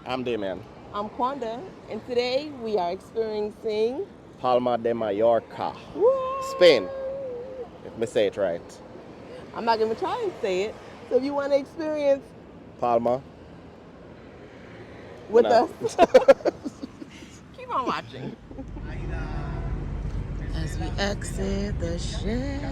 I'm Damion. I'm Quanda, and today we are experiencing Palma de Mallorca, What? Spain, if me say it right. I'm not going to try and say it. So if you want to experience Palma. with Nah. us, keep on watching. As we exit the ship.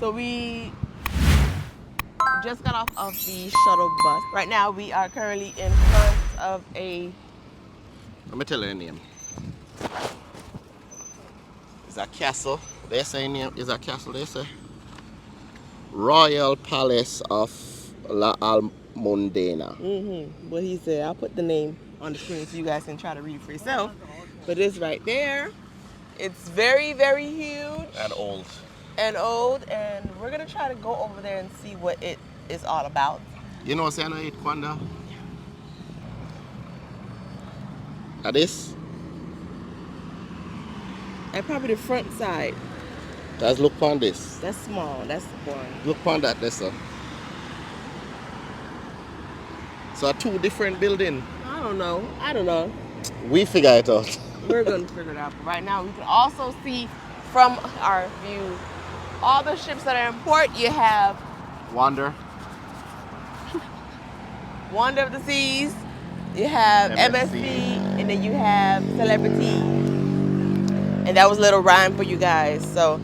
So we just got off of the shuttle bus. Right now we are currently in front of a... Let me tell you the name. It's a castle. They say name is a castle, they say. Royal Palace of La Almudena. What he said. I'll put the name on the screen so you guys can try to read it for yourself. But it's right there. It's very, very huge. And old. And old. And we're going to try to go over there and see what it is all about. You know what I know it, Quanda? This? And probably the front side. Let's look upon this. That's small. That's one. Look upon that, listen. So two different buildings. I don't know. We figure it out. We're going to figure it out. But right now, we can also see from our view all the ships that are in port. You have Wonder of the Seas, you have MSC, and then you have Celebrity. And that was a little rhyme for you guys. So,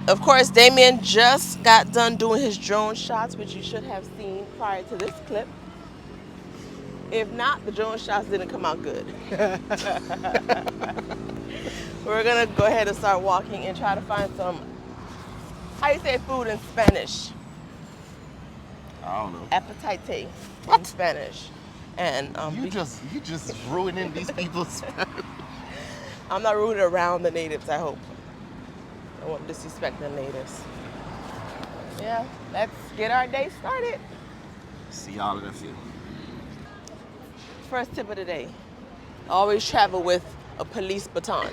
of course, Damion just got done doing his drone shots, which you should have seen prior to this clip. If not, the drone shots didn't come out good. We're gonna go ahead and start walking and try to find some, how you say food in Spanish? I don't know. Appetite in Spanish. And You just ruining these people's Spanish. I'm not rooting around the natives, I hope. I won't disrespect the natives. Yeah, let's get our day started. See y'all in a few. First tip of the day. Always travel with a police baton.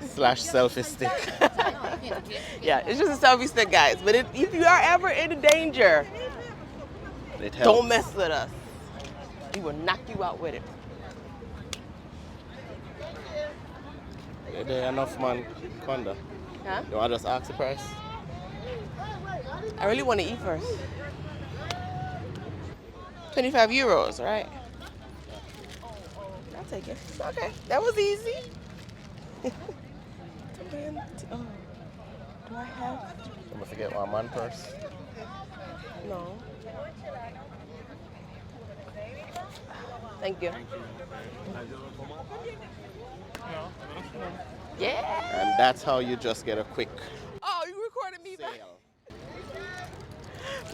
/ selfie stick. Yeah, it's just a selfie stick, guys. But if you are ever in danger, It helps. don't mess with us. We will knock you out with it. Is there enough, man, Quanda? Huh? You want to just ask the price? I really want to eat first. 25 euros, right? I'll take it. Okay, that was easy. Do I have? I'm gonna forget my man purse. No. Thank you. Yeah. And that's how you just get a quick Oh, you recorded me back?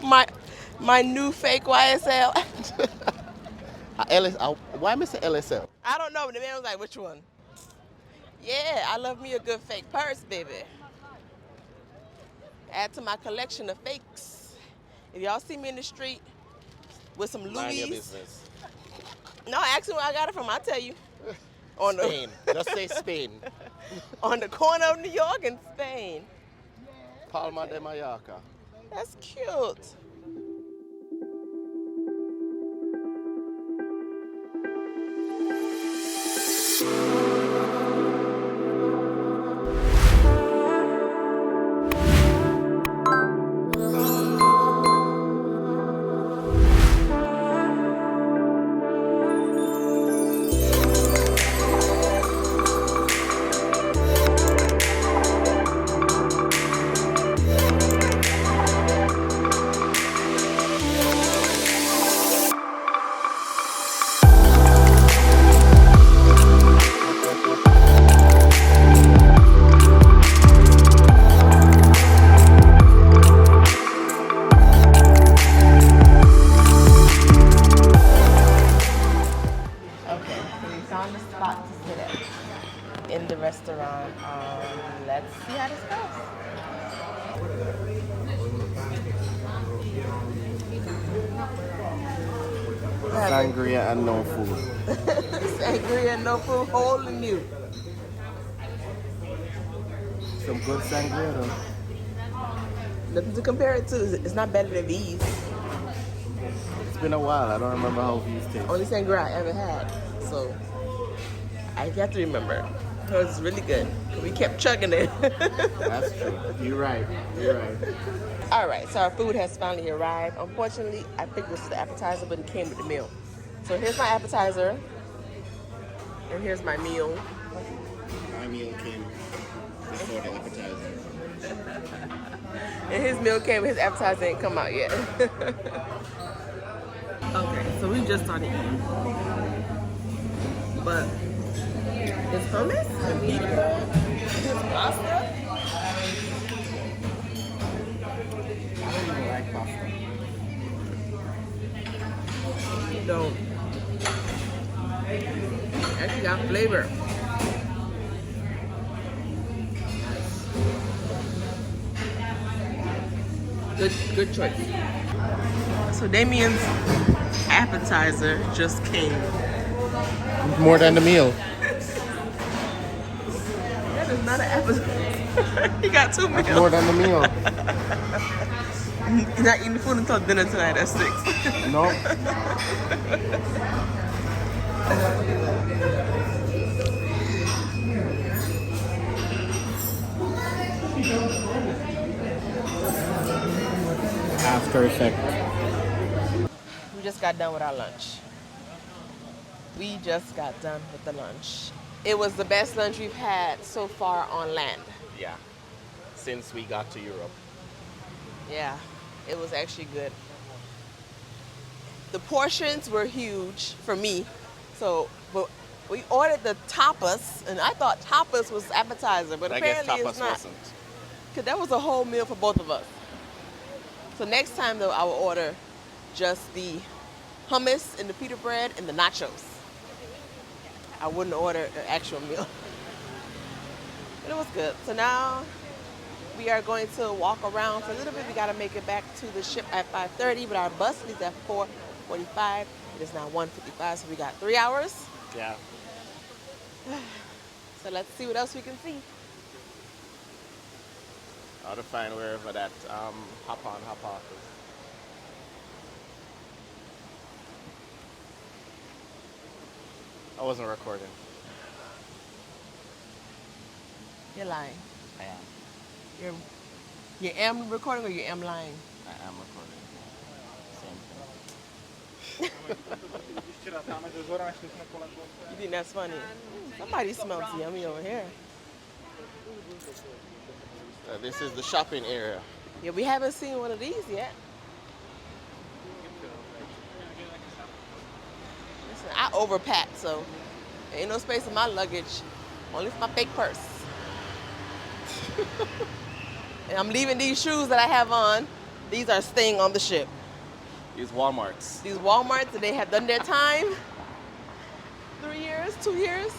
sale. My new fake YSL. Why Mr. LSL? I don't know, but the man was like, which one? Yeah, I love me a good fake purse, baby. Add to my collection of fakes. If y'all see me in the street with some Mind your Louis. business. No, ask me where I got it from, I'll tell you. On Spain. Just say Spain. On the corner of New York and Spain. Palma de Mallorca. That's cute. happened? Sangria and no food. Sangria and no food, holding you. Some good sangria though. Nothing to compare it to. It's not better than these. It's been a while. I don't remember how these taste. Only sangria I ever had. So I have to remember. It was really good. We kept chugging it. That's true. You're right. You're right. All right, so our food has finally arrived. Unfortunately, I picked this as the appetizer, but it came with the meal. So here's my appetizer, and here's my meal. My meal came before the appetizer. And his meal came, his appetizer ain't come out yet. Okay, so we just started eating. But it's hummus and pita, it's pasta. I don't even like pasta. Don't. Actually got flavor. Good choice. So Damien's appetizer just came. More than the meal. That is not an appetizer. He got 2 meals. That's more than the meal. He's not eating food until dinner tonight at 6. No. After effect. We just got done with our lunch. We just got done with the lunch. It was the best lunch we've had so far on land. Yeah. Since we got to Europe. Yeah, it was actually good. The portions were huge for me. So, but we ordered the tapas, and I thought tapas was appetizer, but I guess apparently tapas it's not. wasn't. Because that was a whole meal for both of us. So next time, though, I will order just the hummus and the pita bread and the nachos. I wouldn't order an actual meal. But it was good. So now we are going to walk around for a little bit. We got to make it back to the ship at 5:30, but our bus leaves at 4:45. It is now 1:55, so we got 3 hours. Yeah. So let's see what else we can see. How to find wherever that hop on, hop off is. I wasn't recording. You're lying. I am. You am recording or you am lying? I am recording. Same thing. You think that's funny? Somebody smells yummy over here. This is the shopping area. Yeah, we haven't seen one of these yet. Listen, I overpacked, so there ain't no space in my luggage. Only for my fake purse. And I'm leaving these shoes that I have on. These are staying on the ship. These Walmarts. These Walmarts, and they have done their time. 3 years, 2 years.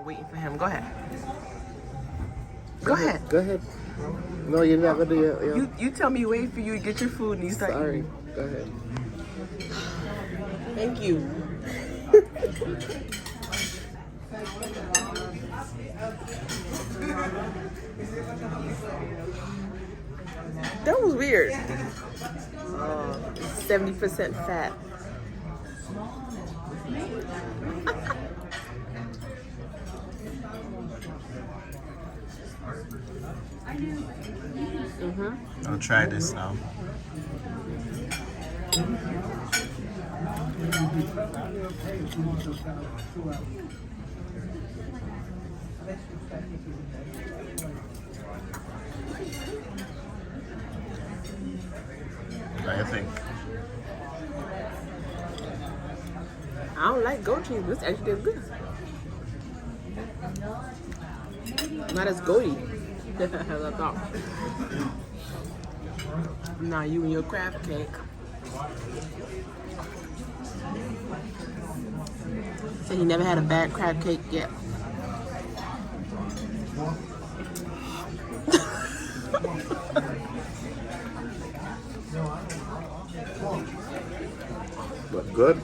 waiting for him. Go ahead. Go ahead. Go ahead. No, you're not gonna do it. Yeah. You tell me wait for you to get your food and you start Sorry. eating. Go ahead. Thank you. That was weird. 70% fat. I'll try this now. What do you think? I don't like goat cheese, but this actually is good. Not as goaty as I thought. Nah, you and your crab cake. Said he never had a bad crab cake yet. But good.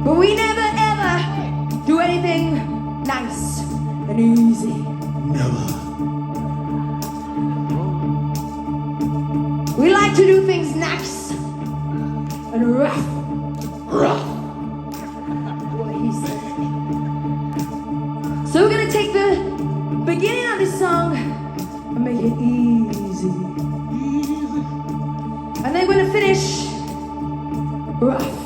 But we never ever do anything nice and easy. Never. We like to do things nice and rough. Rough. What he said. So we're gonna take the beginning of this song and make it easy. Easy. And then we're gonna finish rough.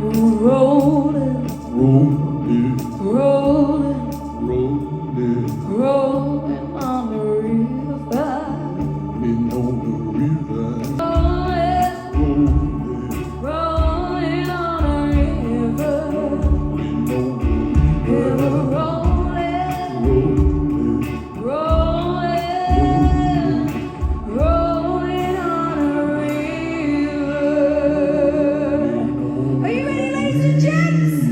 Rolling, rolling, rolling, rolling, rolling on the river, rolling on the river, rolling, rolling on the river, rolling on the river, rolling, rolling, rolling on the river. Are you ready, ladies and gents?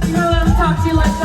You know, let me talk to you like that.